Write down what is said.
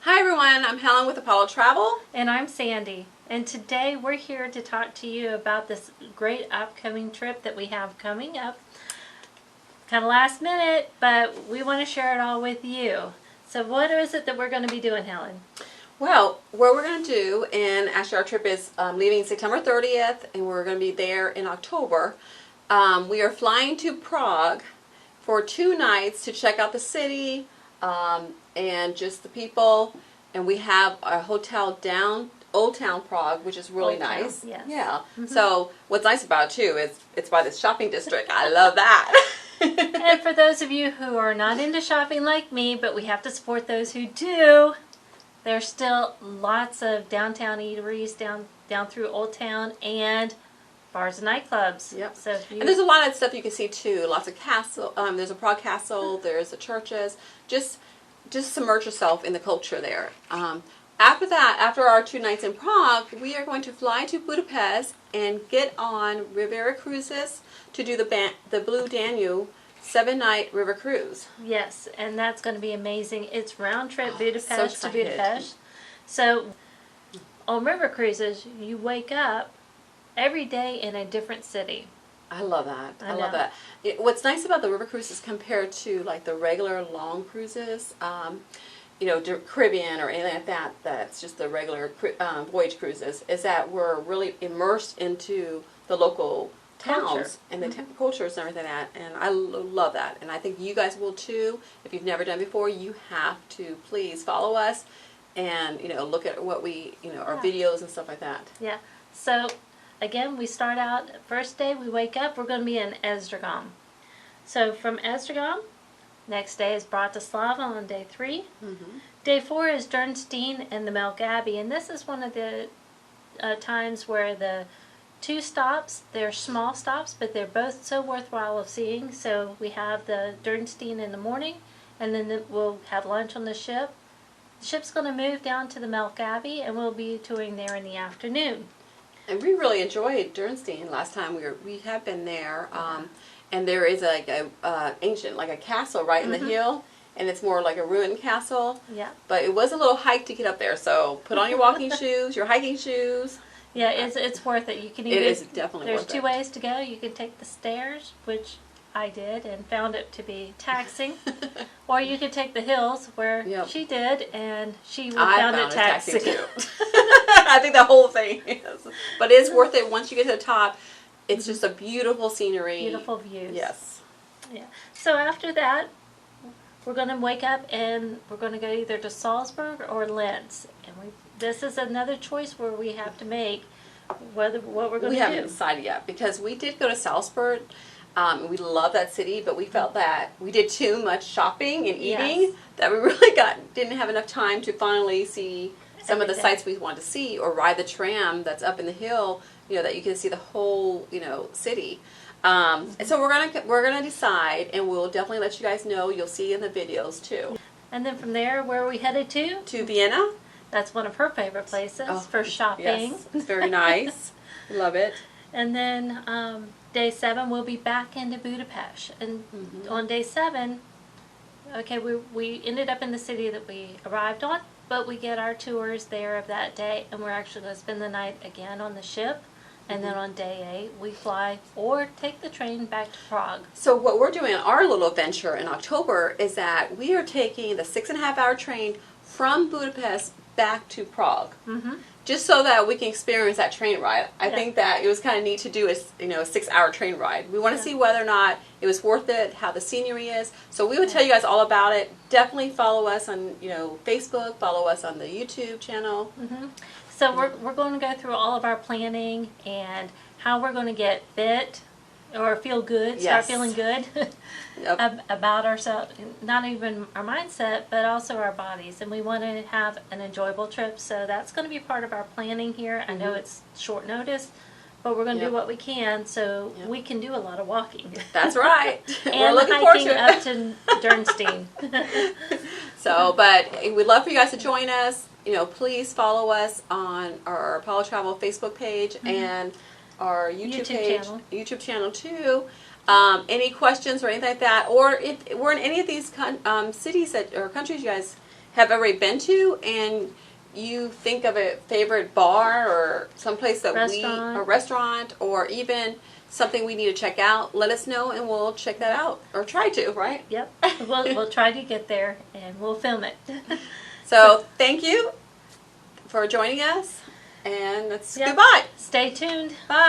Hi everyone, I'm Helen with Apollo Travel. And I'm Sandy. And today we're here to talk to you about this great upcoming trip that we have coming up. Kind of last minute, but we want to share it all with you. So what is it that we're going to be doing, Helen? Well, what we're going to do, and actually our trip is leaving September 30th, and we're going to be there in October. We are flying to Prague for 2 nights to check out the city and just the people. And we have a hotel down Old Town Prague, which is really nice. Yes. Yeah. Mm-hmm. So what's nice about it too is it's by the shopping district. I love that. And for those of you who are not into shopping like me, but we have to support those who do, there's still lots of downtown eateries down through Old Town and bars and nightclubs. Yep. So and there's a lot of stuff you can see too. Lots of castle. There's a Prague castle. There's the churches. Just submerge yourself in the culture there. After that, after our 2 nights in Prague, we are going to fly to Budapest and get on Riviera cruises to do the Blue Danube 7-night river cruise. Yes, and that's going to be amazing. It's round trip Budapest so to Budapest. So on river cruises, you wake up every day in a different city. I love that. I love that. What's nice about the river cruises compared to like the regular long cruises, Caribbean or anything like that, that's just the regular voyage cruises, is that we're really immersed into the local towns and the cultures and everything like that, and I love that, and I think you guys will too. If you've never done before, you have to please follow us and look at what we our videos and stuff like that. Yeah. So again, we start out, first day we wake up, we're going to be in Esztergom. So from Esztergom, next day is Bratislava on day 3. Mm-hmm. Day 4 is Dürnstein and the Melk Abbey, and this is one of the times where the 2 stops, they're small stops, but they're both so worthwhile of seeing. So we have the Dürnstein in the morning, and then we'll have lunch on the ship. The ship's going to move down to the Melk Abbey, and we'll be touring there in the afternoon. And we really enjoyed Dürnstein last time we have been there. And there is like a ancient, like a castle right in the hill, and it's more like a ruined castle. Yeah. But it was a little hike to get up there, so put on your walking shoes, your hiking shoes. Yeah, it's worth it. You can either, it is definitely worth it. There's 2 ways to go. You can take the stairs, which I did and found it to be taxing, or you could take the hills, where she did, and she found it taxing too. I think the whole thing is, but it's worth it once you get to the top. It's just a beautiful scenery. Beautiful views. Yes. Yeah. So after that, we're going to wake up and we're going to go either to Salzburg or Linz. And this is another choice where we have to make what we're going to do. We haven't decided yet, because we did go to Salzburg. We love that city, but we felt that we did too much shopping and eating, that we really didn't have enough time to finally see some of the sites we wanted to see, or ride the tram that's up in the hill, that you can see the whole, city. And so we're gonna decide, and we'll definitely let you guys know. You'll see in the videos too. And then from there, where are we headed to? To Vienna. That's one of her favorite places for shopping. Yes, it's very nice. Love it. And then day 7, we'll be back into Budapest. And on day 7, okay, we ended up in the city that we arrived on, but we get our tours there of that day, and we're actually going to spend the night again on the ship. And then on day 8, we fly or take the train back to Prague. So what we're doing, our little adventure in October, is that we are taking the 6.5-hour train from Budapest back to Prague. Just so that we can experience that train ride. I think that it was kind of neat to do a 6-hour train ride. We want to see whether or not it was worth it, how the scenery is. So we will tell you guys all about it. Definitely follow us on Facebook, follow us on the YouTube channel. So we're going to go through all of our planning and how we're going to get fit or feel good, start feeling good about ourselves, not even our mindset, but also our bodies. And we want to have an enjoyable trip, so that's going to be part of our planning here. I know it's short notice, but we're going to do what we can, so we can do a lot of walking. That's right. And we're looking forward to it. Up to Dürnstein. So, but we'd love for you guys to join us. Please follow us on our Apollo Travel Facebook page and our YouTube channel too. Any questions or anything like that, or if we're in any of these cities or countries you guys have already been to, and you think of a favorite bar or someplace that a restaurant, or even something we need to check out, let us know and we'll check that out, or try to, right? Yep. We'll try to get there and we'll film it. So thank you for joining us, and goodbye. Stay tuned. Bye.